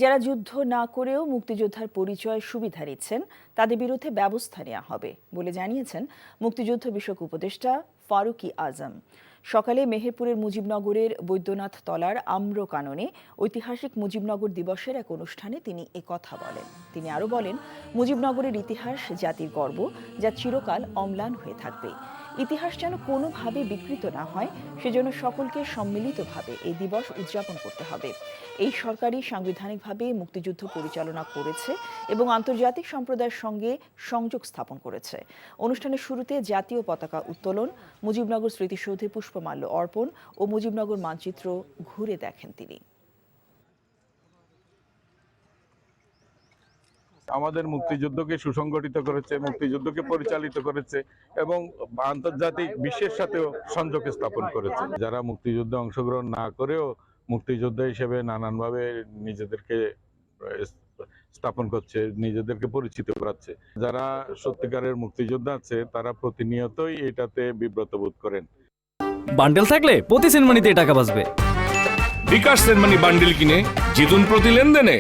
যারা যুদ্ধ না করেও মুক্তিযোদ্ধার পরিচয় সুবিধা নিচ্ছেন তাদের বিরুদ্ধে ব্যবস্থা নেওয়া হবে বলে জানিয়েছেন মুক্তিযুদ্ধ বিষয়ক উপদেষ্টা ফারুকী আজম। সকালে মেহেরপুরের মুজিবনগরের বৈদ্যনাথ তলার আম্র কাননে ঐতিহাসিক মুজিবনগর দিবসের এক অনুষ্ঠানে তিনি একথা বলেন। তিনি আরও বলেন, মুজিবনগরের ইতিহাস জাতির গর্ব, যা চিরকাল অম্লান হয়ে থাকবে। ইতিহাস যেন কোনোভাবে বিকৃত না হয়, সেজন্য সকলকে সম্মিলিতভাবে এই দিবস উদযাপন করতে হবে। এই সরকারই সাংবিধানিকভাবে মুক্তিযুদ্ধ পরিচালনা করেছে এবং আন্তর্জাতিক সম্প্রদায়ের সঙ্গে সংযোগ স্থাপন করেছে। অনুষ্ঠানের শুরুতে জাতীয় পতাকা উত্তোলন, মুজিবনগর স্মৃতিসৌধে পুষ্পমাল্য অর্পণ ও মুজিবনগর মানচিত্র ঘুরে দেখেন তিনি। আমাদের মুক্তিযুদ্ধকে সুসংগঠিত করেছে, মুক্তিযুদ্ধকে পরিচালিত করেছে এবং আন্তর্জাতিক বিশ্বের সাথেও সংযোগ স্থাপন করেছে। যারা মুক্তিযুদ্ধে অংশগ্রহণ না করেও মুক্তিযোদ্ধা হিসেবে নানানভাবে নিজেদেরকে স্থাপন করছে, নিজেদেরকে পরিচিত করাচ্ছে। যারা সত্যিকারের মুক্তিযোদ্ধা আছে তারা প্রতিনিয়তই এটাতে বিব্রত বোধ করেন। বান্ডেল থাকলে প্রতি সেনমানিতে টাকা বাঁচবে। বিকাশ সেনমানি বান্ডেল কিনে জিতুন প্রতি লেনদেনে।